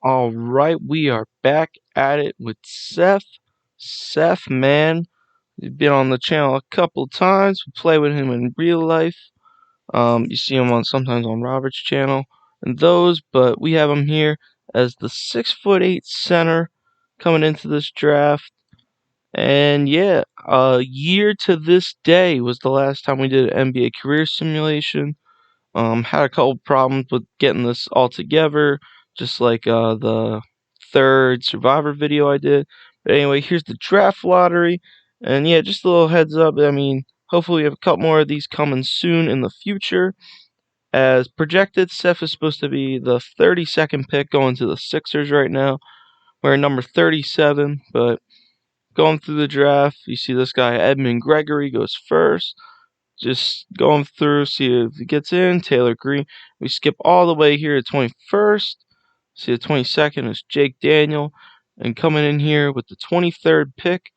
All right, we are back at it with Seth. Seth, man, he's been on the channel a couple times. We play with him in real life. You see him on sometimes on Robert's channel and those, but we have him here as the 6'8" center coming into this draft. And yeah, a year to this day was the last time we did an NBA career simulation. Had a couple problems with getting this all together, just like the third Survivor video I did. But anyway, here's the draft lottery, and yeah, just a little heads up. I mean, hopefully we have a couple more of these coming soon in the future. As projected, Seth is supposed to be the 32nd pick going to the Sixers right now. We're at number 37, but going through the draft, you see this guy Edmund Gregory goes first. Just going through, see if he gets in. Taylor Green. We skip all the way here to 21st. See the 22nd is Jake Daniel. And coming in here with the 23rd pick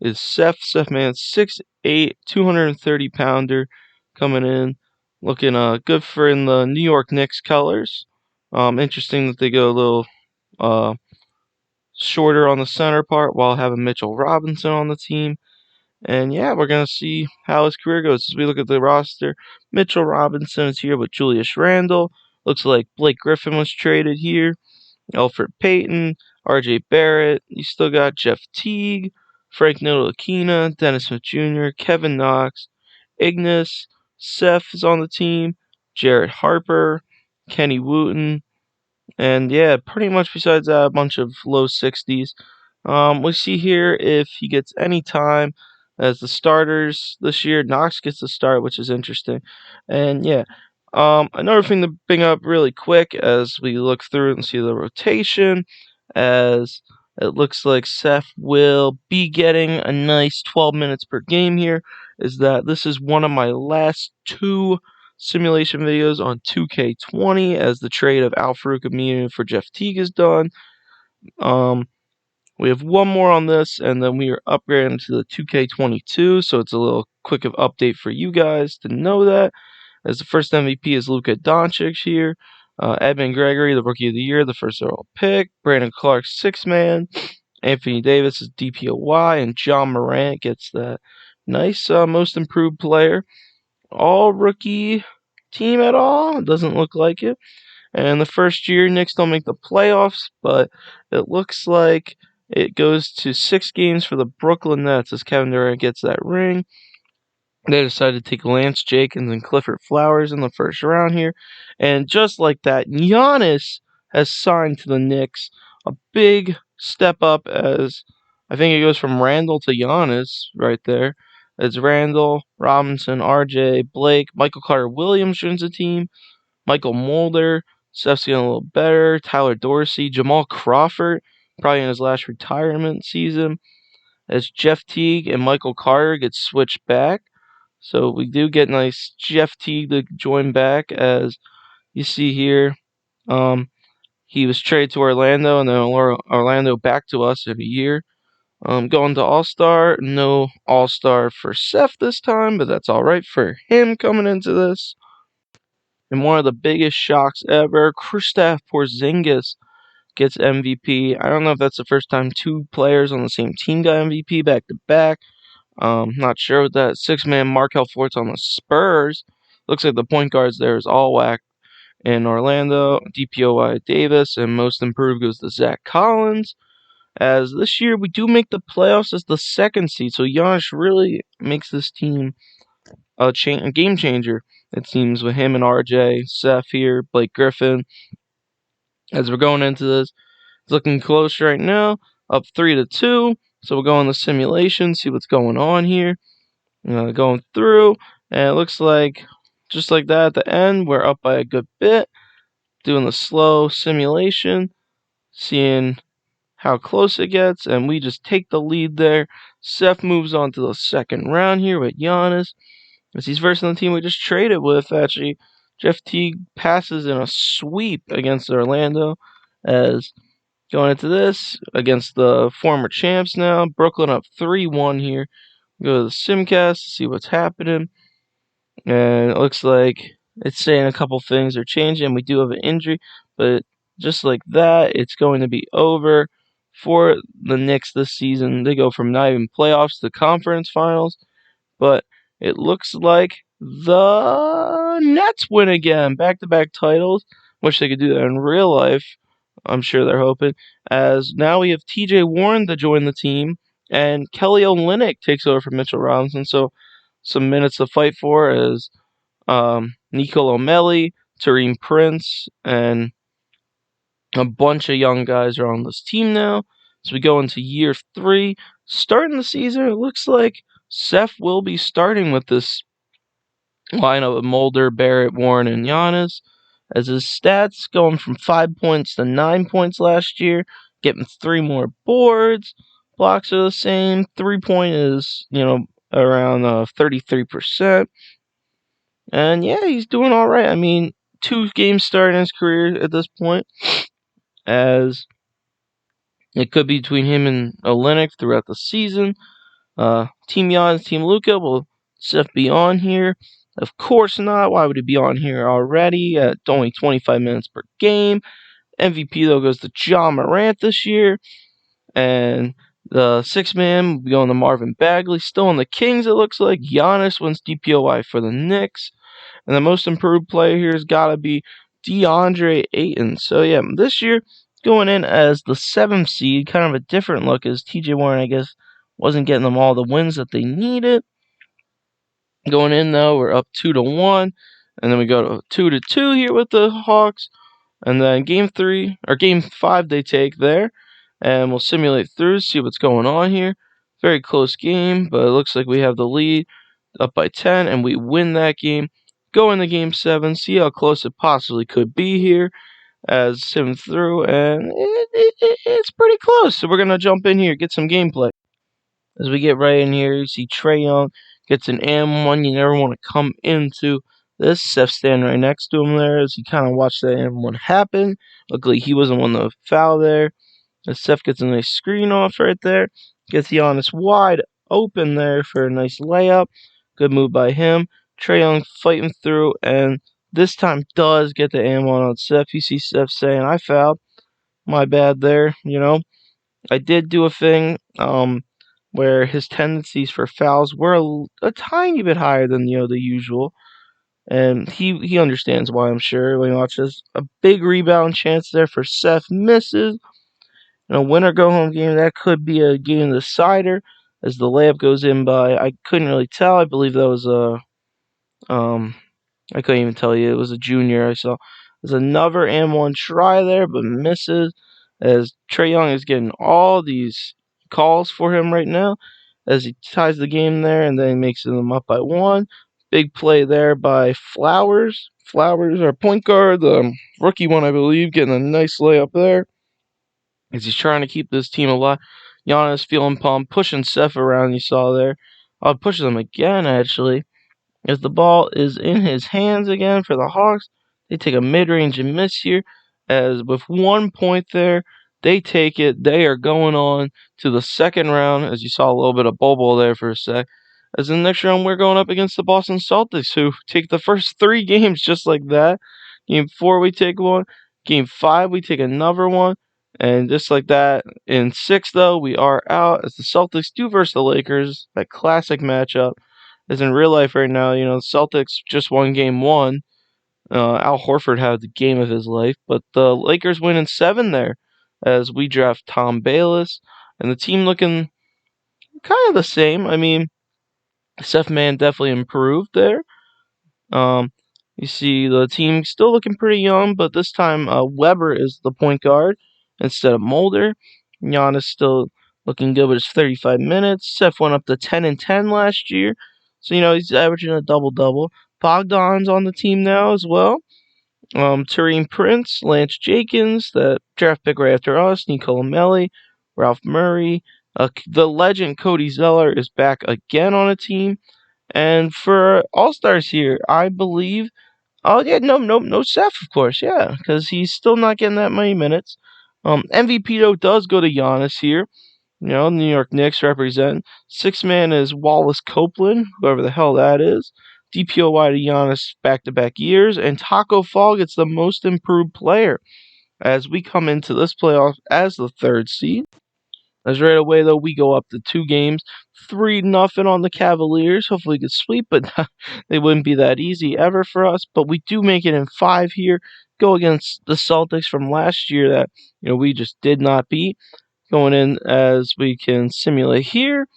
is Seth. Sethman, 6'8", 230-pounder. Coming in. Looking good for in the New York Knicks colors. Interesting that they go a little shorter on the center part while having Mitchell Robinson on the team. And yeah, we're going to see how his career goes. As we look at the roster, Mitchell Robinson is here with Julius Randle. Looks like Blake Griffin was traded here. Elfrid Payton, RJ Barrett. You still got Jeff Teague, Frank Ntilikina, Dennis Smith Jr., Kevin Knox, Ignis. Seth is on the team. Jarrett Harper, Kenny Wooten. And yeah, pretty much besides that, a bunch of low 60s. We see here if he gets any time as the starters this year. Knox gets the start, which is interesting. And yeah, another thing to bring up really quick as we look through and see the rotation, as it looks like Seth will be getting a nice 12 minutes per game here, is that this is one of my last two simulation videos on 2K20 as the trade of Al-Farouq Aminu for Jeff Teague is done. We have one more on this, and then we are upgrading to the 2K22, so it's a little quick of update for you guys to know that. As the first MVP is Luka Doncic here. Edmund Gregory, the Rookie of the Year, the first overall pick. Brandon Clark, 6-man. Anthony Davis is DPOY, and John Morant gets that nice Most Improved Player. All rookie team at all? It doesn't look like it. And the first year, Knicks don't make the playoffs, but it looks like it goes to 6 games for the Brooklyn Nets as Kevin Durant gets that ring. They decided to take Lance Jenkins and Clifford Flowers in the first round here. And just like that, Giannis has signed to the Knicks. A big step up as I think it goes from Randall to Giannis right there. It's Randall, Robinson, RJ, Blake, Michael Carter-Williams joins the team. Michael Mulder, Steph's getting a little better. Tyler Dorsey, Jamal Crawford, probably in his last retirement season. As Jeff Teague and Michael Carter get switched back. So we do get nice Jeff Teague to join back, as you see here. He was traded to Orlando, and then Orlando back to us in a year. Going to All-Star. No All-Star for Seth this time, but that's alright for him coming into this. And one of the biggest shocks ever, Kristaps Porzingis gets MVP. I don't know if that's the first time two players on the same team got MVP back-to-back. Not sure with that. 6-man Markel Fultz on the Spurs. Looks like the point guards there is all whack in Orlando. DPOY Davis, and Most Improved goes to Zach Collins. As this year we do make the playoffs as the 2nd seed, so Giannis really makes this team a game changer. It seems with him and RJ, Seth here, Blake Griffin. As we're going into this, it's looking close right now, up 3-2. So we'll go in the simulation, see what's going on here. Going through, and it looks like just like that at the end, we're up by a good bit. Doing the slow simulation, seeing how close it gets, and we just take the lead there. Seth moves on to the 2nd round here with Giannis, as he's versing the team we just traded with, actually. Jeff Teague passes in a sweep against Orlando, as going into this against the former champs now. Brooklyn up 3-1 here. Go to the Simcast to see what's happening. And it looks like it's saying a couple things are changing. We do have an injury, but just like that, it's going to be over for the Knicks this season. They go from not even playoffs to conference finals, but it looks like the Nets win again, back-to-back titles. Wish they could do that in real life. I'm sure they're hoping. As now we have T.J. Warren to join the team, and Kelly Olynyk takes over for Mitchell Robinson. So some minutes to fight for as Nicolo Melli, Tareem Prince, and a bunch of young guys are on this team now. So we go into year 3. Starting the season, it looks like Seth will be starting with this lineup of Mulder, Barrett, Warren, and Giannis. As his stats going from 5 points to 9 points last year, getting 3 more boards. Blocks are the same. 3-point is, around 33%. And yeah, he's doing all right. I mean, 2 games started in his career at this point, as it could be between him and Olynyk throughout the season. Team Giannis, Team Luka, will Seth be on here? Of course not. Why would he be on here already at only 25 minutes per game? MVP, though, goes to Ja Morant this year. And the 6-man will be going to Marvin Bagley. Still on the Kings, it looks like. Giannis wins DPOY for the Knicks. And the most improved player here has got to be DeAndre Ayton. So, yeah, this year, going in as the 7th seed, kind of a different look, as TJ Warren, I guess, wasn't getting them all the wins that they needed. Going in, though, we're up 2-1. And then we go to 2-2 here with the Hawks. And then game 5 they take there. And we'll simulate through, see what's going on here. Very close game, but it looks like we have the lead up by 10, and we win that game. Go into game 7, see how close it possibly could be here as sim through, and it's pretty close. So we're going to jump in here, get some gameplay. As we get right in here, you see Trae Young gets an M1. You never want to come into this. Seth standing right next to him there as he kind of watched that M1 happen. Luckily, he wasn't one to foul there. As Seth gets a nice screen off right there. Gets Giannis wide open there for a nice layup. Good move by him. Trae Young fighting through, and this time does get the M1 on Seth. You see Seth saying, I fouled. My bad there, I did do a thing where his tendencies for fouls were a tiny bit higher than the usual, and he understands why, I'm sure, when he watches. A big rebound chance there for Seth, misses. Winner go home game, that could be a game decider as the layup goes in by, I couldn't really tell. I believe that was I couldn't even tell you. It was a junior I saw. There's another M1 try there, but misses, as Trae Young is getting all these calls for him right now as he ties the game there, and then makes them up by 1. Big play there by Flowers. Flowers, our point guard, the rookie one, I believe, getting a nice layup there as he's trying to keep this team alive. Giannis feeling pumped, pushing Seth around, you saw there. Pushes him again, actually. As the ball is in his hands again for the Hawks, they take a mid-range and miss here. As with 1 point there, they take it. They are going on to the second round, as you saw a little bit of Bobo there for a sec. As in the next round, we're going up against the Boston Celtics, who take the first 3 games just like that. Game 4, we take one. Game 5, we take another one. And just like that, in 6, though, we are out as the Celtics do versus the Lakers. That classic matchup. As in real life right now, the Celtics just won game 1. Al Horford had the game of his life, but the Lakers win in 7 there as we draft Tom Bayless, and the team looking kind of the same. I mean, Sethman definitely improved there. You see the team still looking pretty young, but this time Weber is the point guard instead of Mulder. Giannis still looking good with his 35 minutes. Seth went up to 10 and 10 last year. So, he's averaging a double-double. Bogdan's on the team now as well. Tareem Prince, Lance Jenkins, the draft pick right after us, Nicolo Melli, Ralph Murray. The legend Cody Zeller is back again on a team. And for All-Stars here, I believe... Oh, yeah, no Seth, of course, yeah, because he's still not getting that many minutes. MVP, though, does go to Giannis here. New York Knicks represent. 6-man is Wallace Copeland, whoever the hell that is. DPOY to Giannis back-to-back years. And Taco Fall gets the most improved player. as we come into this playoff as the 3rd seed. As right away, though, we go up to 2 games, 3-0 on the Cavaliers. Hopefully we could sweep, but they wouldn't be that easy ever for us. But we do make it in 5 here. Go against the Celtics from last year that we just did not beat. Going in as we can simulate here.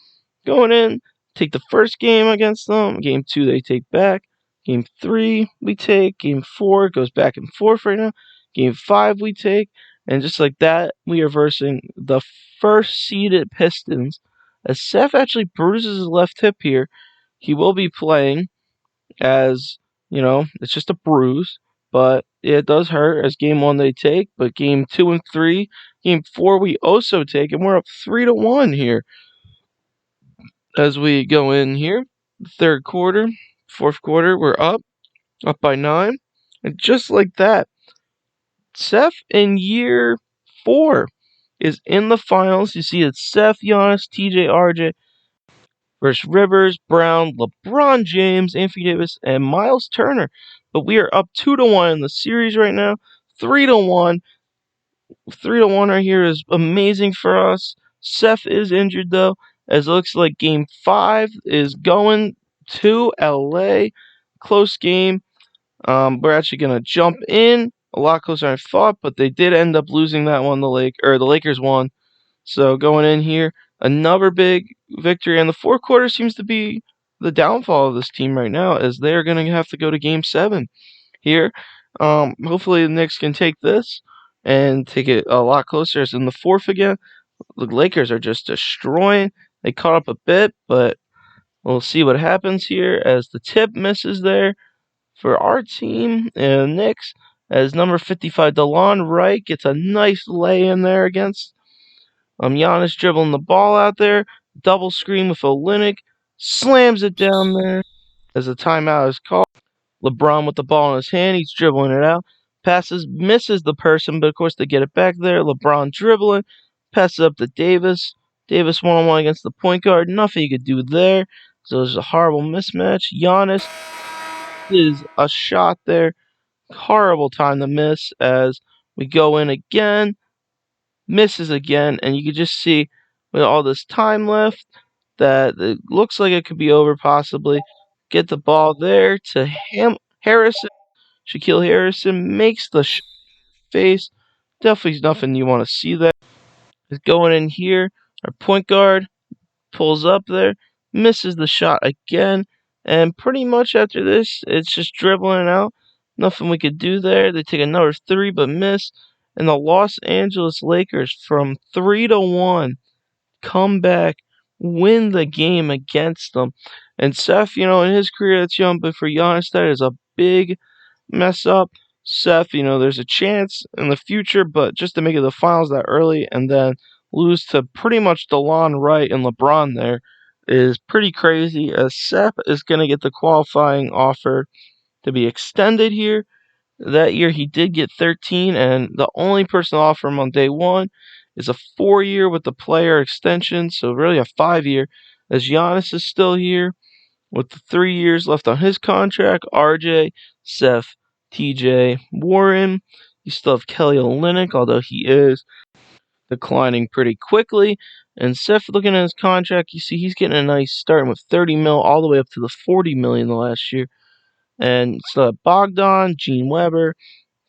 Going in, take the first game against them. Game 2 they take back. Game 3 we take. Game 4 goes back and forth right now. Game 5 we take. And just like that, we are versing the first seeded Pistons. As Seth actually bruises his left hip here, he will be playing as, it's just a bruise. But it does hurt as game 1 they take. But game 2 and 3, game 4 we also take. And we're up 3-1 here. As we go in here, 3rd quarter, 4th quarter, we're up by 9. And just like that, Seth in year 4 is in the finals. You see it's Seth, Giannis, TJ, RJ versus Rivers, Brown, LeBron James, Anthony Davis, and Miles Turner. But we are up 2-1 in the series right now. 3-1. 3-1 right here is amazing for us. Seth is injured though, as it looks like game 5 is going to LA. Close game. We're actually gonna jump in a lot closer than I thought, but they did end up losing that one. The Lakers won. So going in here, another big victory, and the 4th quarter seems to be the downfall of this team right now, as they're gonna have to go to game 7 here. Hopefully the Knicks can take this and take it a lot closer. As in the 4th again, the Lakers are just destroying. They caught up a bit, but we'll see what happens here as the tip misses there for our team and Knicks. As number 55 DeLon Wright gets a nice lay in there against Giannis, dribbling the ball out there. Double screen with Olynyk, slams it down there as a timeout is called. LeBron with the ball in his hand, he's dribbling it out. Passes, misses the person, but of course they get it back there. LeBron dribbling, passes up to Davis. Davis one-on-one against the point guard. Nothing you could do there. So there's a horrible mismatch. Giannis is a shot there. Horrible time to miss as we go in again. Misses again, and you can just see with all this time left that it looks like it could be over possibly. Get the ball there to Harrison. Shaquille Harrison makes the face. Definitely nothing you want to see there. Is going in here. Our point guard pulls up there, misses the shot again, and pretty much after this, it's just dribbling out. Nothing we could do there. They take another 3 but miss. And the Los Angeles Lakers from 3-1 come back, win the game against them. And Seth, in his career, that's young, but for Giannis, that is a big mess up. Seth, there's a chance in the future, but just to make it the finals that early and then lose to pretty much DeLon Wright and LeBron there is pretty crazy, as Seth is going to get the qualifying offer to be extended here. That year he did get 13, and the only person to offer him on day 1 is a 4-year with the player extension, so really a 5-year, as Giannis is still here with the 3 years left on his contract. RJ, Seth, TJ, Warren. You still have Kelly Olynyk, although he is declining pretty quickly. And Seth, looking at his contract, you see he's getting a nice starting with 30 mil all the way up to the 40 million the last year. And still have Bogdan, Gene Weber,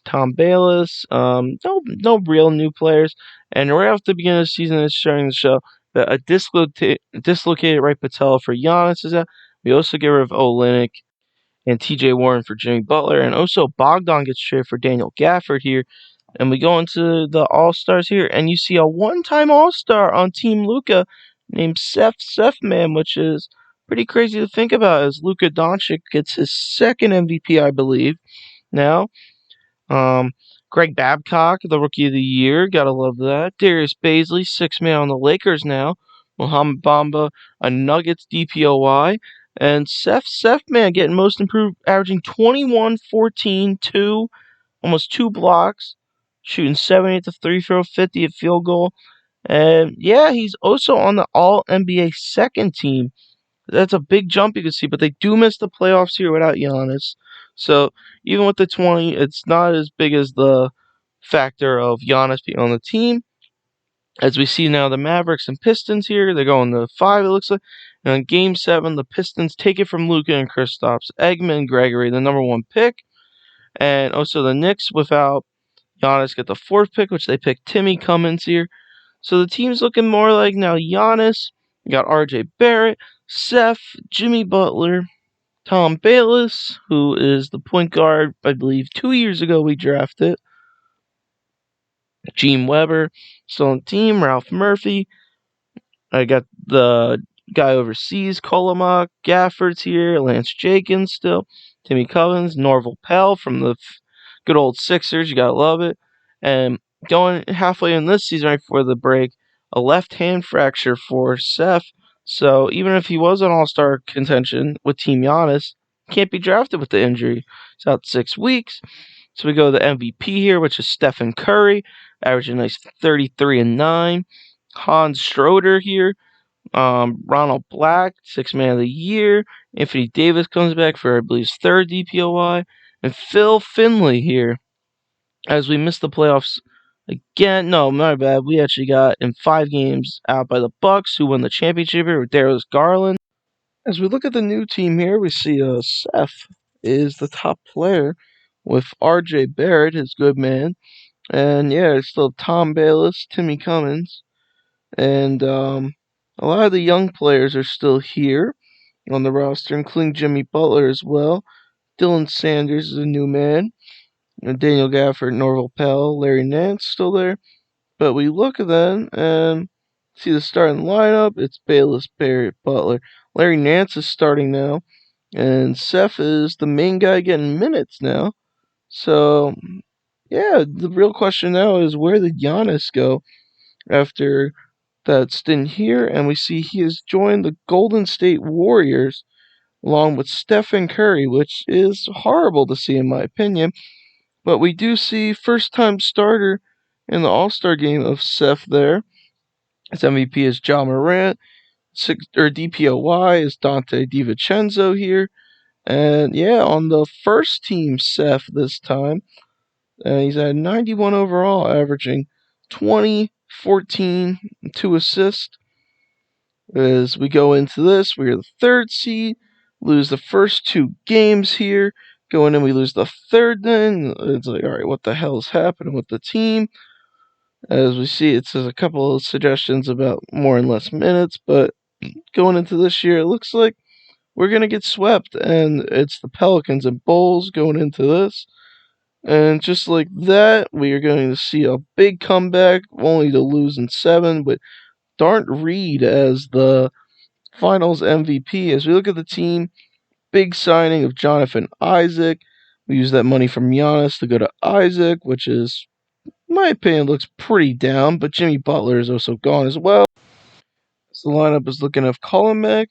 Tom Bayless, no real new players. And right off the beginning of the season, it's showing the show that a dislocated right patella for Giannis is out. We also get rid of Olynyk and TJ Warren for Jimmy Butler. And also Bogdan gets traded for Daniel Gafford here. And we go into the All-Stars here, and you see a one-time All-Star on Team Luka named Sethman, which is pretty crazy to think about, as Luka Doncic gets his 2nd MVP, I believe, now. Greg Babcock, the Rookie of the Year, gotta love that. Darius Baisley, 6th man on the Lakers now. Mohamed Bamba, a Nuggets DPOY. And Sethman getting most improved, averaging 21, 14, 2, almost 2 blocks, shooting 78 to free throw, 50 at field goal. And yeah, he's also on the All-NBA 2nd team. That's a big jump you can see, but they do miss the playoffs here without Giannis. So even with the 20, it's not as big as the factor of Giannis being on the team. As we see now, the Mavericks and Pistons here, they're going to 5, it looks like. And in Game 7, the Pistons take it from Luka and Kristaps, Eggman and Gregory, the number 1 pick. And also the Knicks, without Giannis, get the 4th pick, which they picked Timmy Cummins here. So the team's looking more like now Giannis. You got RJ Barrett, Seth, Jimmy Butler, Tom Bayless, who is the point guard, I believe 2 years ago we drafted. Gene Weber, still on the team, Ralph Murphy. I got the guy overseas, Kolomak, Gaffords here, Lance Jenkins still, Timmy Cummins, Norval Pell from the good old Sixers, you gotta love it. And going halfway in this season, right before the break, a left hand fracture for Seth. So even if he was an all-star contention with Team Giannis, can't be drafted with the injury. He's out 6 weeks. So we go to the MVP here, which is Stephen Curry, averaging a nice 33 and 9. Hans Schroeder here. Ronald Black, 6th Man of the Year. Anthony Davis comes back for, I believe, his 3rd DPOY. And Phil Finley here. As we missed the playoffs again. No, my bad. We actually got in 5 games out by the Bucks, who won the championship here with Darius Garland. As we look at the new team here, we see Seth is the top player with RJ Barrett, his good man. And yeah, it's still Tom Bayless, Timmy Cummins. And a lot of the young players are still here on the roster, including Jimmy Butler as well. Dylan Sanders is a new man. Daniel Gafford, Norval Pell, Larry Nance still there. But we look at them and see the starting lineup. It's Bayless, Barrett, Butler. Larry Nance is starting now. And Seth is the main guy getting minutes now. So, yeah, the real question now is where did Giannis go after that stint here? And we see he has joined the Golden State Warriors along with Stephen Curry, which is horrible to see in my opinion. But we do see first-time starter in the All-Star game of Seth there. His MVP is Ja Morant. DPOY is Dante DiVincenzo here. And yeah, on the first team Seth this time. He's at 91 overall, averaging 20, 14, 2 assists. As we go into this, we are the 3rd seed. Lose the first 2 games here. Going in, we lose the 3rd then. It's like, alright, what the hell is happening with the team? As we see, it says a couple of suggestions about more and less minutes, but going into this year, it looks like we're going to get swept, and it's the Pelicans and Bulls going into this. And just like that, we are going to see a big comeback, only to lose in 7, with Dart Reed as the finals MVP. As we look at the team, big signing of Jonathan Isaac. We use that money from Giannis to go to Isaac, which is, in my opinion, looks pretty down, but Jimmy Butler is also gone as well. So the lineup is looking at Kolomek.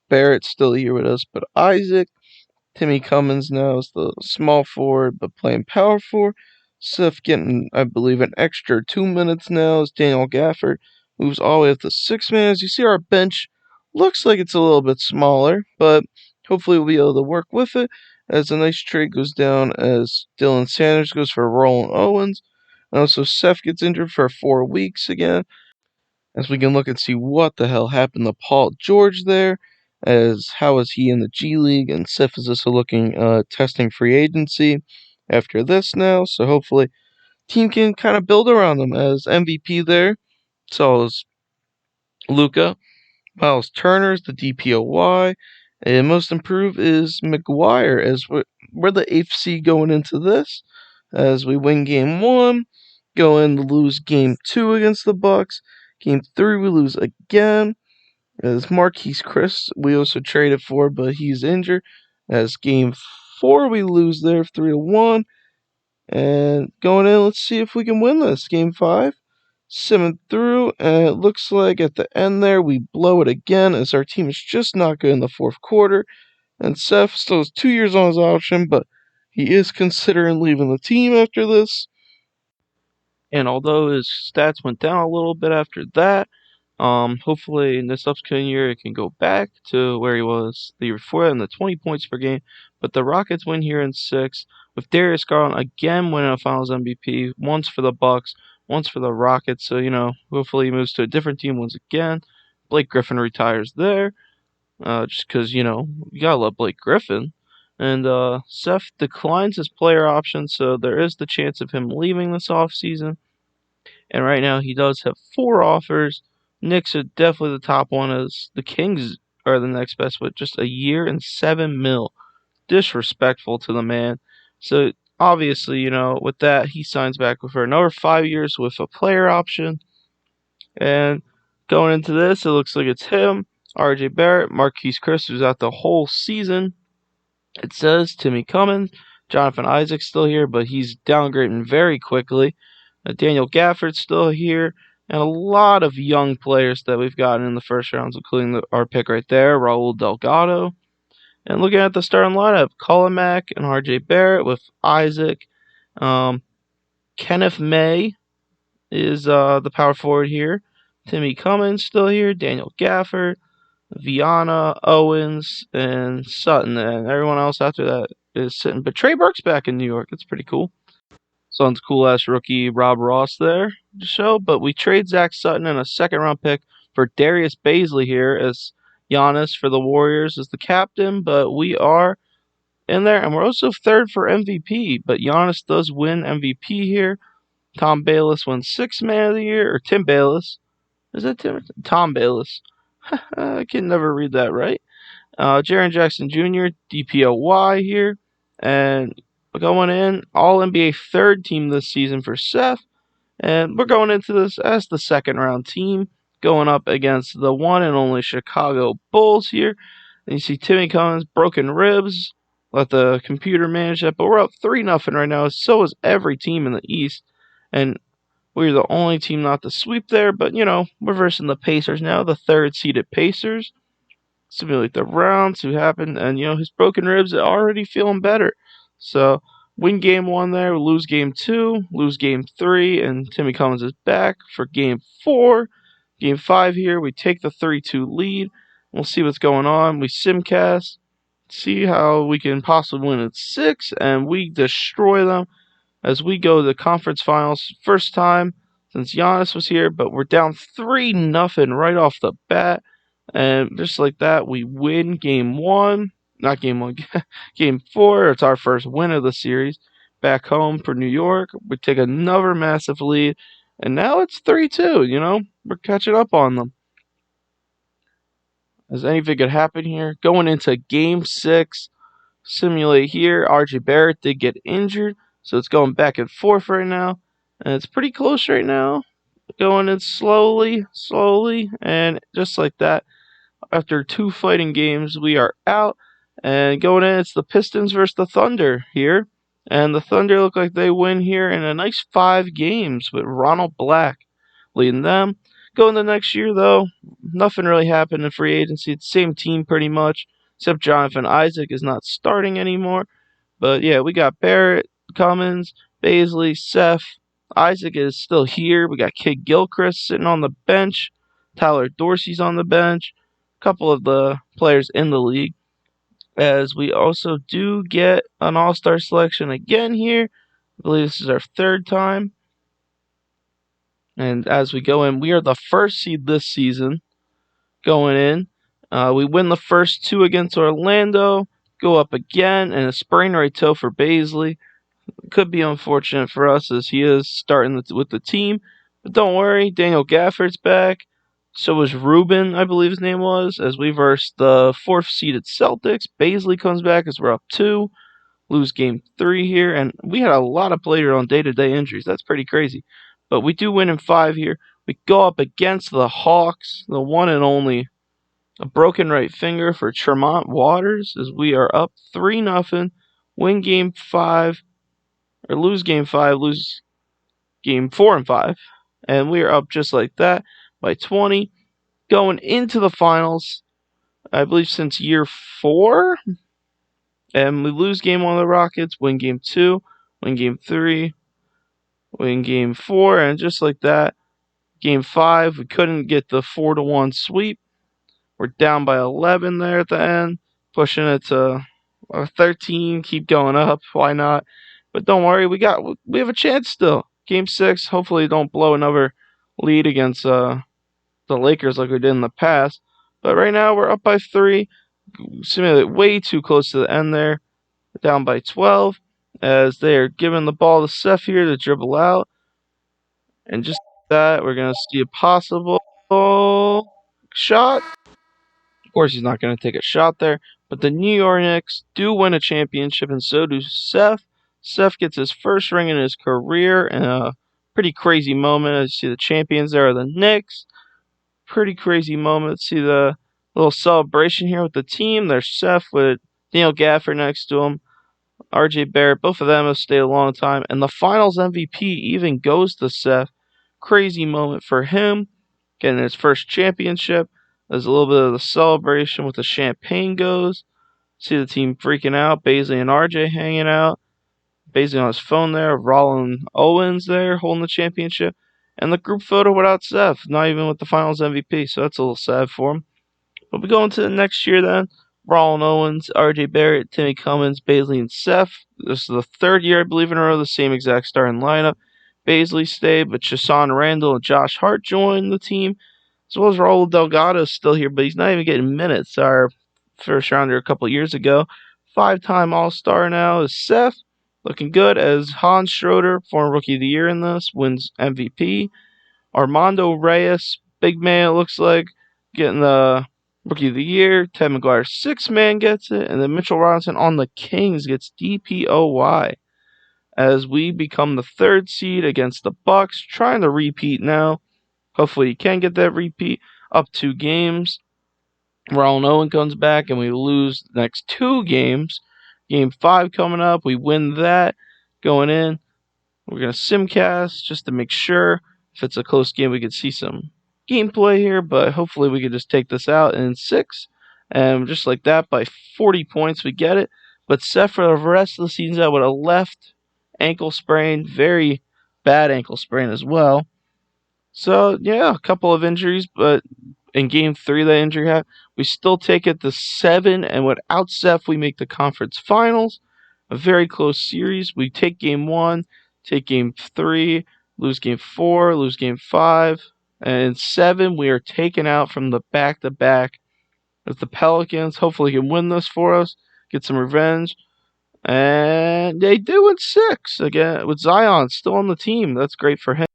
Barrett's still here with us, but Isaac. Timmy Cummins now is the small forward, but playing power forward. Seth getting, I believe, an extra 2 minutes now as Daniel Gafford moves all the way up to 6 man. As you see, our bench looks like it's a little bit smaller, but hopefully we'll be able to work with it. As a nice trade goes down as Dylan Sanders goes for Roland Owens. And also Seth gets injured for 4 weeks again. As we can look and see what the hell happened to Paul George there. As how is he in the G League, and Seth is also looking testing free agency after this now, so hopefully team can kind of build around them. As MVP there, so is Luka. Miles Turner's the DPOY, and most improved is McGuire. As we're the 8th seed going into this, as we win game 1, go in to lose game 2 against the Bucks. Game 3 we lose again. As Marquise Chris, we also traded for, but he's injured. As game 4, we lose there 3-1. And going in, let's see if we can win this. Game 5, 7 through, and it looks like at the end there, we blow it again, as our team is just not good in the 4th quarter. And Seth still has 2 years on his option, but he is considering leaving the team after this. And although his stats went down a little bit after that, Hopefully in this upcoming year it can go back to where he was the year before in the 20 points per game. But the Rockets win here in 6 with Darius Garland again winning a Finals MVP, once for the Bucks, once for the Rockets. So hopefully he moves to a different team once again. Blake Griffin retires there, just because you gotta love Blake Griffin. And Seth declines his player option, so there is the chance of him leaving this offseason. And right now he does have 4 offers. Knicks are definitely the top one, as the Kings are the next best with just a year and $7 million. Disrespectful to the man. So obviously, with that, he signs back for another 5 years with a player option. And going into this, it looks like it's him, RJ Barrett, Marquise Chris, who's out the whole season. It says Timmy Cummins, Jonathan Isaac's still here, but he's downgrading very quickly. Daniel Gafford's still here, and a lot of young players that we've gotten in the first rounds, including our pick right there, Raul Delgado. And looking at the starting lineup, Colin Mack and RJ Barrett with Isaac. Kenneth May is the power forward here. Timmy Cummins still here. Daniel Gafford, Viana, Owens, and Sutton. And everyone else after that is sitting. But Trey Burke's back in New York. That's pretty cool. Suns cool-ass rookie Rob Ross there to show. But we trade Zach Sutton and a second-round pick for Darius Bazley here, as Giannis for the Warriors is the captain. But we are in there, and we're also third for MVP. But Giannis does win MVP here. Tom Bayless wins Sixth Man of the Year, or Tim Bayless. Is that Tim? Tom Bayless. I can never read that right. Jaren Jackson Jr., DPOY here. And going in, All NBA third team this season for Seth. And we're going into this as the second round team, going up against the one and only Chicago Bulls here. And you see Timmy Cummins, broken ribs. Let the computer manage that. But we're up 3-0 right now. So is every team in the East. And we're the only team not to sweep there. But, we're versing the Pacers now, the third-seeded Pacers. Simulate the rounds who happened. And, his broken ribs are already feeling better. So, win game 1 there, lose game 2, lose game 3, and Timmy Cummins is back for game 4. Game 5 here, we take the 3-2 lead. We'll see what's going on. We simcast, see how we can possibly win at 6, and we destroy them as we go to the conference finals. First time since Giannis was here, but we're down 3-0 right off the bat. And just like that, we win game 1. Not game 1, game 4. It's our first win of the series. Back home for New York, we take another massive lead. And now it's 3-2, We're catching up on them. As anything could happen here. Going into game 6, simulate here. RJ Barrett did get injured, so it's going back and forth right now. And it's pretty close right now. Going in slowly, and just like that. After 2 fighting games, we are out. And going in, it's the Pistons versus the Thunder here. And the Thunder look like they win here in a nice 5 games with Ronald Black leading them. Going the next year, though, nothing really happened in free agency. It's the same team pretty much, except Jonathan Isaac is not starting anymore. But yeah, we got Barrett, Cummins, Bazley, Seth. Isaac is still here. We got Kid Gilchrist sitting on the bench. Tyler Dorsey's on the bench. A couple of the players in the league. As we also do get an all-star selection again here. I believe this is our 3rd time. And as we go in, we are the 1st seed this season going in. We win the first 2 against Orlando. Go up again, and a sprained right toe for Bazley. Could be unfortunate for us as he is starting with the team. But don't worry, Daniel Gafford's back. So was Ruben, I believe his name was, as we versed the 4th-seeded Celtics. Bazley comes back as we're up 2. Lose game 3 here. And we had a lot of players on day-to-day injuries. That's pretty crazy. But we do win in 5 here. We go up against the Hawks, the one and only. A broken right finger for Tremont Waters as we are up 3-0. Win game 5. Or lose game 5. Lose game 4 and 5. And we are up just like that by 20. Going into the finals, I believe since year 4. And we lose game 1 of the Rockets. Win game 2. Win game 3. Win game 4. And just like that, Game 5, we couldn't get the 4-1 sweep. We're down by 11 there at the end, pushing it to 13. Keep going up. Why not? But don't worry, we have a chance still. Game 6, hopefully don't blow another lead against the Lakers like we did in the past. But right now we're up by 3. Simulate way too close to the end there. Down by 12 as they are giving the ball to Seth here to dribble out. And just like that, we're going to see a possible shot. Of course, he's not going to take a shot there. But the New York Knicks do win a championship, and so do Seth. Seth gets his first ring in his career in a pretty crazy moment. As you see, the champions there are the Knicks. Pretty crazy moment. See the little celebration here with the team. There's Seth with Daniel Gafford next to him. RJ Barrett, both of them have stayed a long time. And the finals MVP even goes to Seth. Crazy moment for him. Getting his first championship. There's a little bit of the celebration with the champagne goes. See the team freaking out. Baisley and RJ hanging out. Baisley on his phone there. Rollin Owens there holding the championship. And the group photo without Seth. Not even with the finals MVP. So that's a little sad for him. But we go into the next year then. Rollin Owens, RJ Barrett, Timmy Cummins, Baisley, and Seth. This is the third year, I believe, in a row, the same exact starting lineup. Baisley stayed, but Chasson Randall and Josh Hart joined the team. As well as Raul Delgado is still here, but he's not even getting minutes. Our first rounder a couple years ago. 5-time All-Star now is Seth. Looking good as Hans Schroeder, former Rookie of the Year in this, wins MVP. Armando Reyes, big man it looks like, getting the Rookie of the Year. Ted McGuire, 6-man gets it. And then Mitchell Robinson on the Kings gets DPOY. As we become the 3rd seed against the Bucks, trying to repeat now. Hopefully, you can get that repeat. Up 2 games. Rollin Owen comes back, and we lose the next 2 games. Game 5 coming up. We win that. Going in. We're going to simcast just to make sure. If it's a close game, we can see some gameplay here. But hopefully, we can just take this out in 6. And just like that, by 40 points, we get it. But Seth, for the rest of the season's out with a left ankle sprain. Very bad ankle sprain as well. So, yeah, a couple of injuries, but in Game 3 that injury had, we still take it to 7, and without Seth, we make the conference finals. A very close series. We take Game 1, take Game 3, lose Game 4, lose Game 5, and in 7, we are taken out from the back-to-back with the Pelicans. Hopefully, he can win this for us, get some revenge. And they do in 6, again, with Zion still on the team. That's great for him.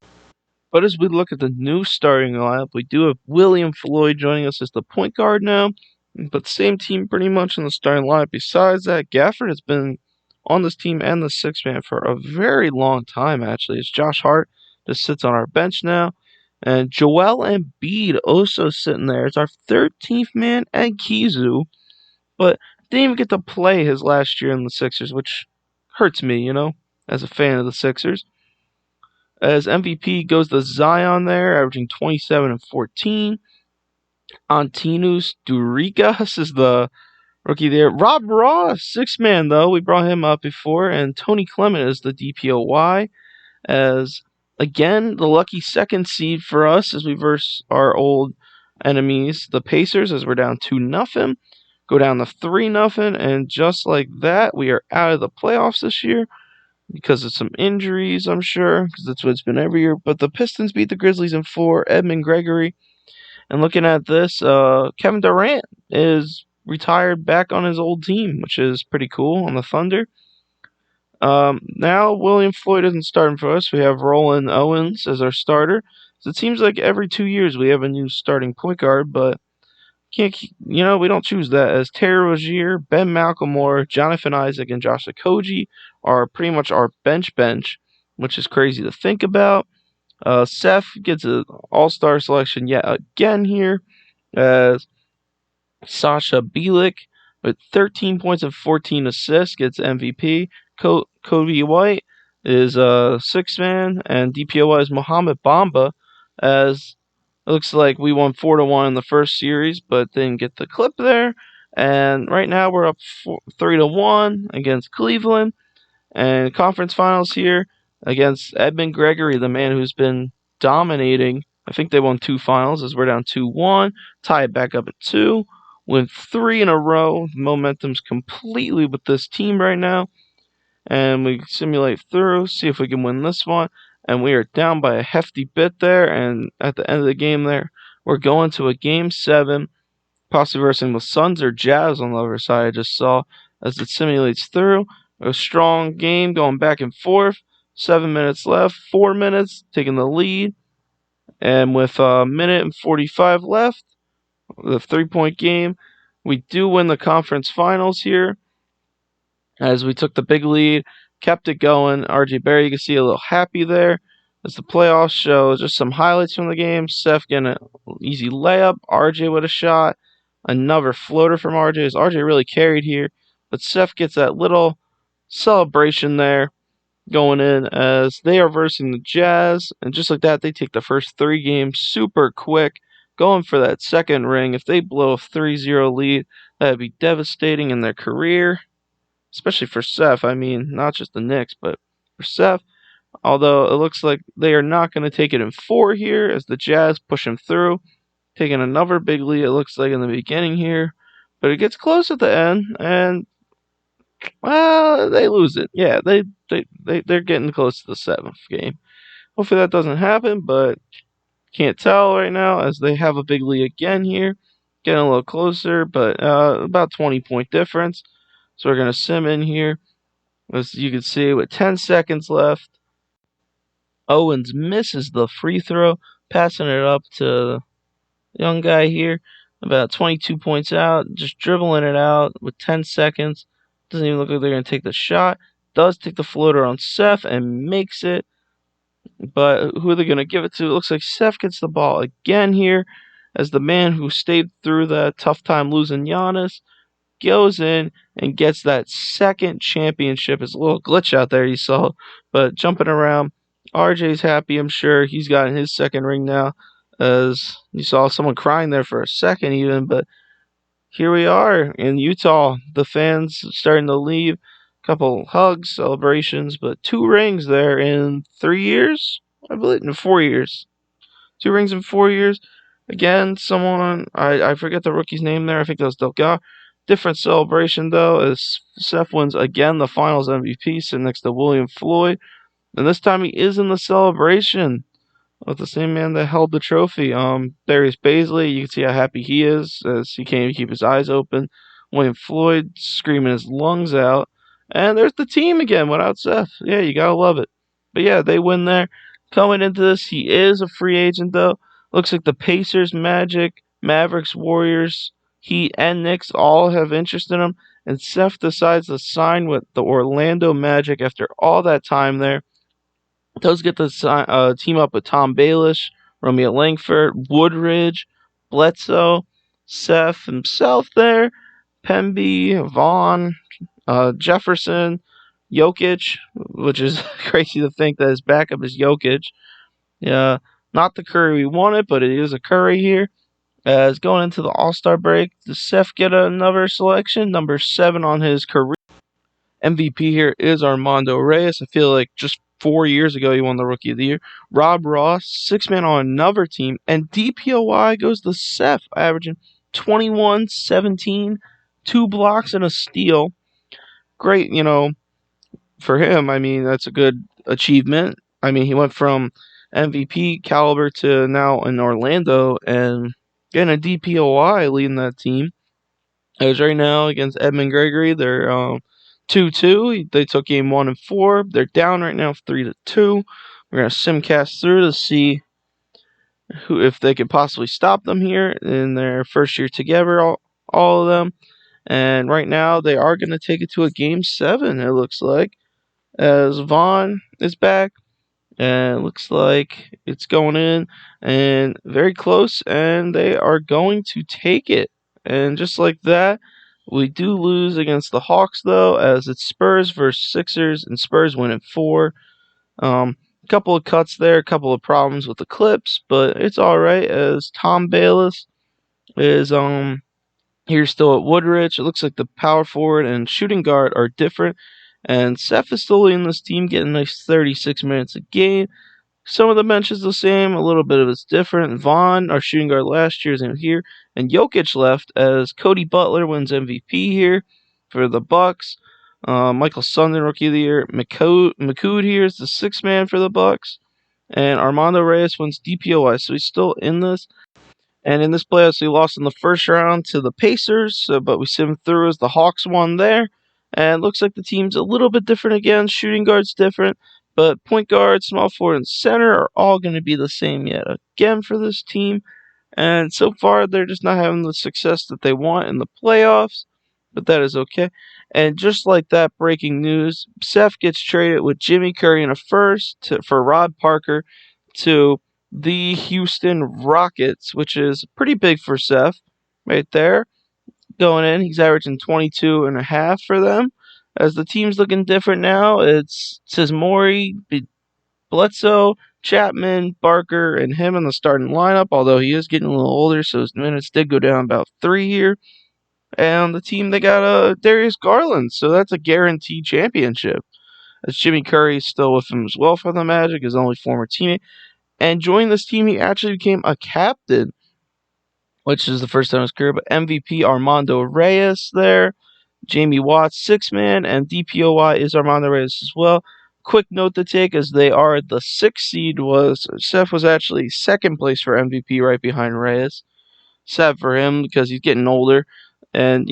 But as we look at the new starting lineup, we do have William Floyd joining us as the point guard now. But same team pretty much in the starting lineup. Besides that, Gafford has been on this team and the 6-man for a very long time, actually. It's Josh Hart just sits on our bench now. And Joel Embiid also sitting there. It's our 13th man and Kizu. But didn't even get to play his last year in the Sixers, which hurts me, as a fan of the Sixers. As MVP goes to Zion there, averaging 27 and 14. Antinous Durikas is the rookie there. Rob Ross, 6-man though. We brought him up before. And Tony Clement is the DPOY. As, again, the lucky 2nd seed for us as we verse our old enemies, the Pacers, as we're down 2-0. Go down to 3-0. And just like that, we are out of the playoffs this year. Because of some injuries, I'm sure, because that's what it's been every year. But the Pistons beat the Grizzlies in 4, Edmund Gregory. And looking at this, Kevin Durant is retired back on his old team, which is pretty cool, on the Thunder. Now, William Floyd isn't starting for us. We have Rollin Owens as our starter. So it seems like every 2 years we have a new starting point guard, but we don't choose that. As Terry Rozier, Ben McLemore, Jonathan Isaac, and Josh Okogie are pretty much our bench, which is crazy to think about. Seth gets an all-star selection yet again here, as Sasha Bielik with 13 points and 14 assists gets MVP. Kobe White is a 6-man, and DPOY is Mohamed Bamba, as it looks like we won 4-1 in the first series, but didn't get the clip there. And right now we're up 3-1 against Cleveland. And conference finals here against Edmund Gregory, the man who's been dominating I think they won 2 finals as we're down 2-1. Tie it back up at 2. Win 3 in a row. Momentum's completely with this team right now. And we simulate through, see if we can win this one. And we are down by a hefty bit there. And at the end of the game there, we're going to a Game 7. Possibly versing the Suns or Jazz on the other side, I just saw as it simulates through. A strong game going back and forth. 7 minutes left, 4 minutes, taking the lead. And with a minute and 45 left, the 3-point game, we do win the conference finals here as we took the big lead, kept it going. RJ Barry, you can see a little happy there as the playoffs show. Just some highlights from the game. Seth getting an easy layup. RJ with a shot. Another floater from RJ as RJ really carried here. But Seth gets that little celebration there going in as they are versing the Jazz. And just like that, they take the first 3 games super quick, going for that second ring. If they blow a 3-0 lead, that would be devastating in their career, especially for Seth. I mean, not just the Knicks, but for Seth. Although it looks like they are not going to take it in 4 here as the Jazz push him through, taking another big lead, it looks like, in the beginning here. But it gets close at the end, and well, they lose it. Yeah, they're getting close to the 7th game. Hopefully that doesn't happen, but can't tell right now as they have a big lead again here. Getting a little closer, but about 20-point difference. So we're going to sim in here. As you can see, with 10 seconds left, Owens misses the free throw, passing it up to the young guy here. About 22 points out, just dribbling it out with 10 seconds. Doesn't even look like they're going to take the shot. Does take the floater on Seth and makes it. But who are they going to give it to? It looks like Seth gets the ball again here as the man who stayed through that tough time losing Giannis goes in and gets that second championship. It's a little glitch out there you saw, but jumping around. RJ's happy, I'm sure. He's gotten his second ring now, as you saw someone crying there for a second even, but here we are in Utah. The fans starting to leave. A couple hugs, celebrations, but 2 rings there in 3 years? I believe in 4 years. 2 rings in 4 years. Again, someone, I forget the rookie's name there. I think that was Delgado. Different celebration, though, as Seth wins again the finals MVP, sitting next to William Floyd. And this time he is in the celebration with the same man that held the trophy. Darius Baisley, you can see how happy he is as he can't even keep his eyes open. William Floyd screaming his lungs out. And there's the team again without Seth. Yeah, you gotta love it. But yeah, they win there. Coming into this, he is a free agent, though. Looks like the Pacers, Magic, Mavericks, Warriors, Heat, and Knicks all have interest in him. And Seth decides to sign with the Orlando Magic after all that time there. Does get to team up with Tom Baelish, Romeo Langford, Woodridge, Bledsoe, Seth himself there, Pemby, Vaughn, Jefferson, Jokic, which is crazy to think that his backup is Jokic. Yeah, not the Curry we wanted, but it is a Curry here. As going into the All-Star break, does Seth get another selection? Number 7 on his career MVP here is Armando Reyes. I feel like just 4 years ago he won the Rookie of the Year. Rob Ross, 6-man on another team. And DPOY goes to Seth, averaging 21, 17, 2 blocks and a steal. Great, for him. I mean, that's a good achievement. I mean, he went from MVP caliber to now in Orlando and getting a DPOY leading that team. As right now against Edmund Gregory, they're 2-2. They took game 1 and 4. They're down right now 3-2. We're gonna simcast through to see if they could possibly stop them here in their first year together, all of them. And right now they are gonna take it to a game 7. It looks like as Vaughn is back. And it looks like it's going in and very close, and they are going to take it. And just like that, we do lose against the Hawks, though, as it's Spurs versus Sixers, and Spurs win in 4. A couple of cuts there, a couple of problems with the clips, but it's all right as Tom Bayless is here still at Woodridge. It looks like the power forward and shooting guard are different. And Seth is still in this team, getting a nice 36 minutes a game. Some of the bench is the same, a little bit of it's different. Vaughn, our shooting guard last year, is in here, and Jokic left as Cody Butler wins MVP here for the Bucks. Michael Sundin, Rookie of the Year. McCood here is the sixth man for the Bucks, and Armando Reyes wins DPOY, so he's still in this. And in this playoffs, we lost in the first round to the Pacers, but we simmed through as the Hawks won there. And it looks like the team's a little bit different again. Shooting guard's different, but point guard, small forward, and center are all going to be the same yet again for this team. And so far, they're just not having the success that they want in the playoffs, but that is okay. And just like that, breaking news, Seth gets traded with Jimmy Curry in a first for Rod Parker to the Houston Rockets, which is pretty big for Seth right there. Going in, he's averaging 22 and a half for them. As the team's looking different now, it says Morey, Bledsoe, Chapman, Barker, and him in the starting lineup, although he is getting a little older, so his minutes did go down about 3 here. And on the team, they got Darius Garland, so that's a guaranteed championship. As Jimmy Curry is still with him as well for the Magic, his only former teammate. And joining this team, he actually became a captain, which is the first time in his career. But MVP Armando Reyes there. Jamie Watts, six man, and DPOY is Armando Reyes as well. Quick note to take as they are the sixth seed Seth was actually second place for MVP right behind Reyes. Sad for him because he's getting older. And,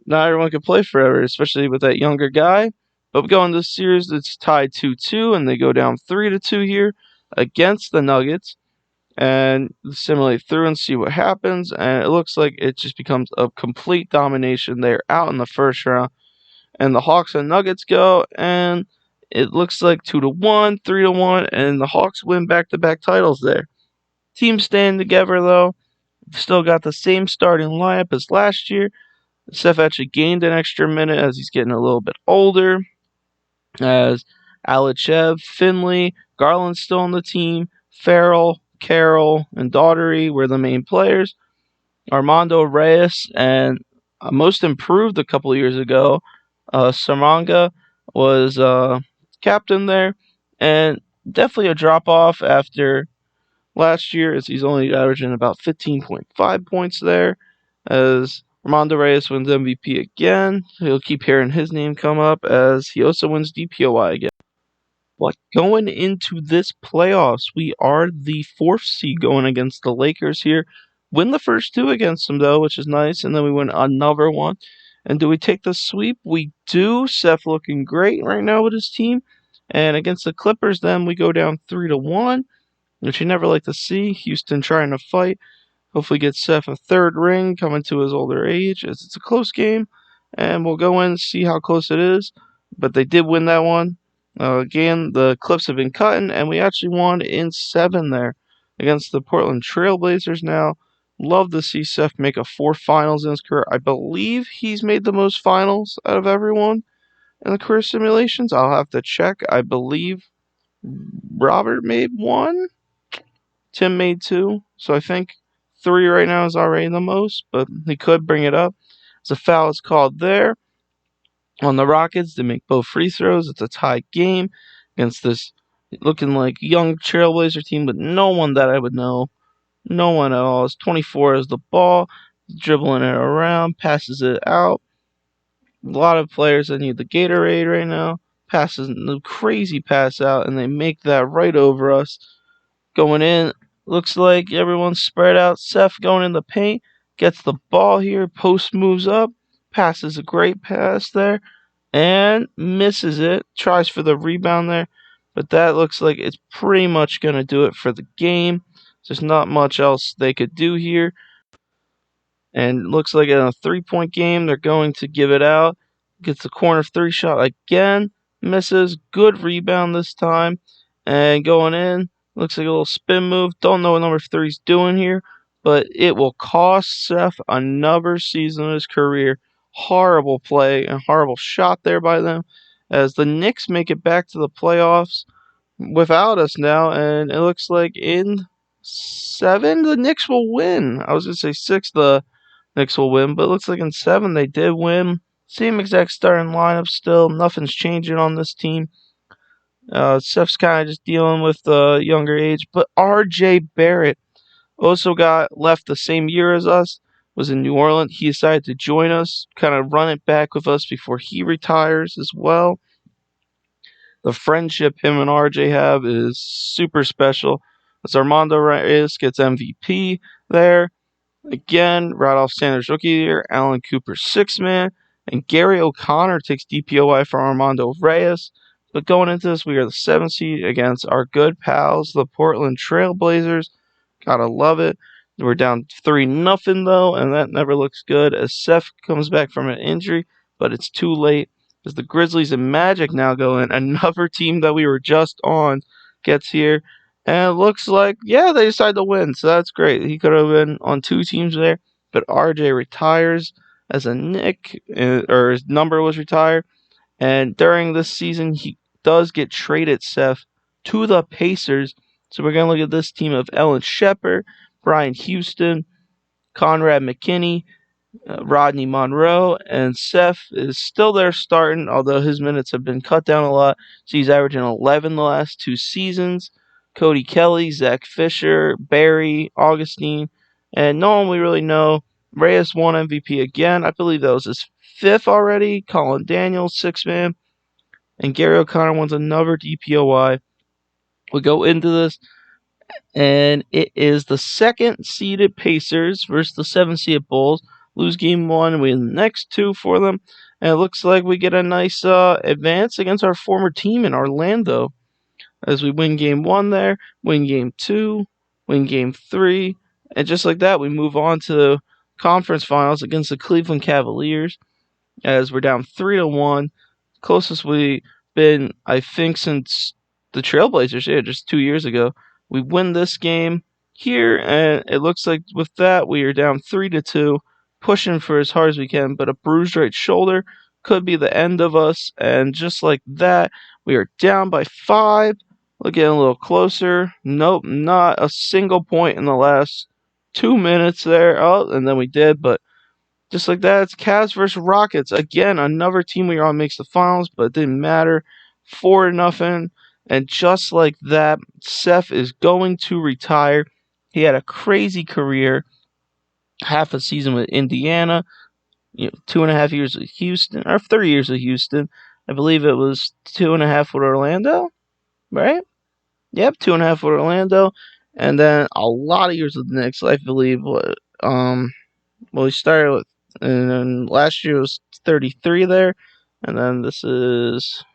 not everyone can play forever, especially with that younger guy. But we go into this series, it's tied 2-2, and they go down 3-2 here against the Nuggets. And simulate through and see what happens. And it looks like it just becomes a complete domination. They're out in the first round. And the Hawks and Nuggets go, and it looks like 2-1, 3-1, and the Hawks win back-to-back titles there. Team staying together, though. Still got the same starting lineup as last year. Seth actually gained an extra minute as he's getting a little bit older. As Alichev, Finley, Garland's still on the team. Farrell, Carroll, and Daughtery were the main players. Armando Reyes and most improved a couple of years ago, Samanga was captain there. And definitely a drop-off after last year, as he's only averaging about 15.5 points there. As Armando Reyes wins MVP again, he'll keep hearing his name come up as he also wins DPOY again. But going into this playoffs, we are the fourth seed going against the Lakers here. Win the first two against them, though, which is nice, and then we win another one. And do we take the sweep? We do. Seth looking great right now with his team. And against the Clippers, then we go down 3-1. Which you never like to see. Houston trying to fight. Hopefully get Seth a third ring coming to his older age as it's a close game. And we'll go in and see how close it is. But they did win that one. Again, the Clips have been cutting, and we actually won in 7 there against the Portland Trailblazers now. Love to see Seth make a 4 finals in his career. I believe he's made the most finals out of everyone in the career simulations. I'll have to check. I believe Robert made 1. Tim made 2, so I think 3 right now is already the most, but he could bring it up. As a foul is called there on the Rockets. They make both free throws. It's a tie game against this looking like young Trailblazer team with no one that I would know. No one at all. It's 24 as the ball, dribbling it around, passes it out. A lot of players that need the Gatorade right now. Passes the crazy pass out, and they make that right over us. Going in, looks like everyone's spread out. Seth going in the paint, gets the ball here, post moves up, passes a great pass there, and misses it. Tries for the rebound there, but that looks like it's pretty much going to do it for the game. There's not much else they could do here. And it looks like in a 3-point game, they're going to give it out. Gets the corner 3 shot again, misses. Good rebound this time, and going in. Looks like a little spin move. Don't know what number 3's doing here, but it will cost Seth another season of his career. Horrible play and horrible shot there by them as the Knicks make it back to the playoffs without us now, and it looks like in 7 the Knicks will win. I was going to say 6 the Knicks will win, but it looks like in 7 they did win. Same exact starting lineup still. Nothing's changing on this team. Seth's kind of just dealing with the younger age. But R.J. Barrett also got left the same year as us, was in New Orleans. He decided to join us, kind of run it back with us before he retires as well. The friendship him and RJ have is super special. As Armando Reyes gets MVP there. Again, Randolph Sanders rookie year, Alan Cooper sixth man, and Gary O'Connor takes DPOY for Armando Reyes. But going into this, we are the 7th seed against our good pals, the Portland Trail Blazers. Gotta love it. We're down 3-0 though, and that never looks good as Seth comes back from an injury, but it's too late as the Grizzlies and Magic now go in. Another team that we were just on gets here, and it looks like, yeah, they decide to win, so that's great. He could have been on 2 teams there, but RJ retires as a Knick, or his number was retired, and during this season, he does get traded, Seth, to the Pacers. So we're going to look at this team of Ellen Shepard, Brian Houston, Conrad McKinney, Rodney Monroe, and Seth is still there starting, although his minutes have been cut down a lot. So he's averaging 11 the last 2 seasons. Cody Kelly, Zach Fisher, Barry, Augustine, and no one we really know. Reyes won MVP again. I believe that was his 5th already. Colin Daniels, 6th man. And Gary O'Connor wins another DPOY. We go into this, and it is the 2nd seeded Pacers versus the 7th seeded Bulls. Lose game 1, win the next 2 for them, and it looks like we get a nice advance against our former team in Orlando as we win game 1 there, win game 2, win game 3, and just like that, we move on to the conference finals against the Cleveland Cavaliers as we're down 3-1. Closest we've been, I think, since the Trailblazers, just 2 years ago. We win this game here, and it looks like with that we are down 3-2, pushing for as hard as we can, but a bruised right shoulder could be the end of us, and just like that, we are down by 5. We're getting a little closer. Nope, not a single point in the last 2 minutes there. Oh, and then we did, but just like that, it's Cavs versus Rockets. Again, another team we were on makes the finals, but it didn't matter. 4-0. And just like that, Seth is going to retire. He had a crazy career. Half a season with Indiana, 2.5 years with Houston, or 3 years with Houston. I believe it was 2.5 with Orlando, right? Yep, 2.5 with Orlando. And then a lot of years with the Knicks, I believe. He started with, and then last year was 33 there, and then this is,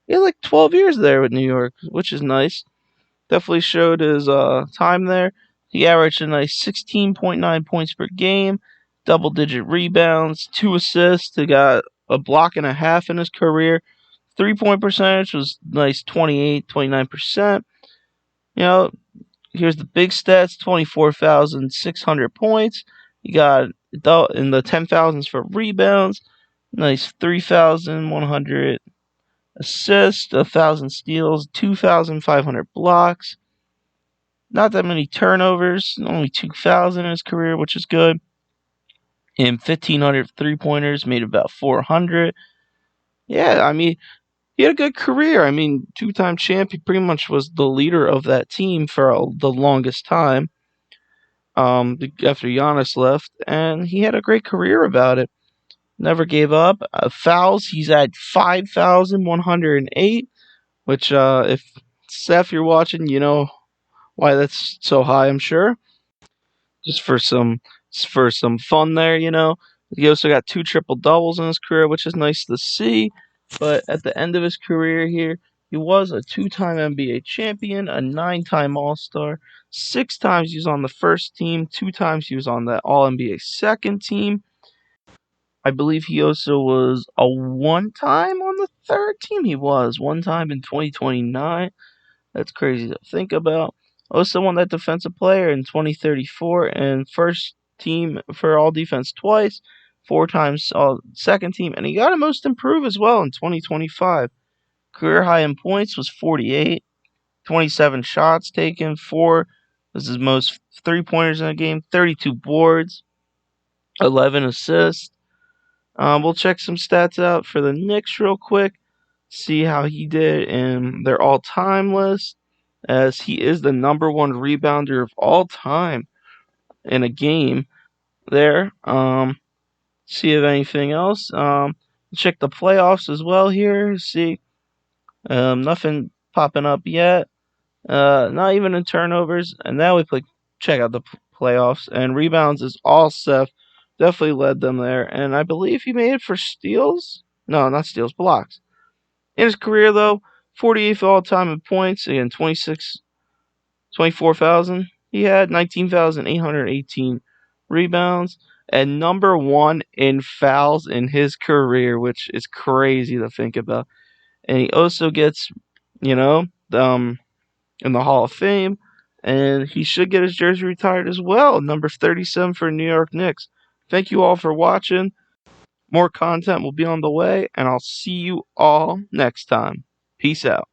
like 12 years there with New York, which is nice. Definitely showed his time there. He averaged a nice 16.9 points per game, double-digit rebounds, 2 assists. He got a block and a half in his career. 3-point percentage was nice, 29%. Here's the big stats: 24,600 points. You got in the 10,000s for rebounds. Nice 3,100 assists, 1,000 steals, 2,500 blocks. Not that many turnovers, only 2,000 in his career, which is good. And 1,500 3-pointers, made about 400. Yeah, I mean, he had a good career. I mean, 2-time champ. He pretty much was the leader of that team for the longest time. After Giannis left, and he had a great career about it. Never gave up. Fouls, he's at 5,108, which, if Seth, you're watching, you know why that's so high, I'm sure. Just for some fun there, He also got 2 triple doubles in his career, which is nice to see. But at the end of his career here, he was a 2-time NBA champion, a 9-time All-Star, 6 times he was on the first team, 2 times he was on the All-NBA second team. I believe he also was a 1-time on the third team. He was 1 time in 2029. That's crazy to think about. Also won that defensive player in 2034 and first team for all defense twice, 4 times all second team, and he got a most improved as well in 2025. Career high in points was 48, 27 shots taken, 4 was his most 3-pointers in a game, 32 boards, 11 assists. We'll check some stats out for the Knicks real quick. see how he did in their all-time list, as he is the number one rebounder of all time in a game there. See if anything else. Check the playoffs as well here. See, nothing popping up yet. Not even in turnovers. And now we check out the playoffs. And rebounds is all Seth. Definitely led them there. And I believe he made it for steals. No, not steals, blocks. In his career, though, 48th all time in points. Again, 24,000. He had 19,818 rebounds. And number one in fouls in his career, which is crazy to think about. And he also gets, you know, in the Hall of Fame, and he should get his jersey retired as well, number 37 for New York Knicks. Thank you all for watching. More content will be on the way, and I'll see you all next time. Peace out.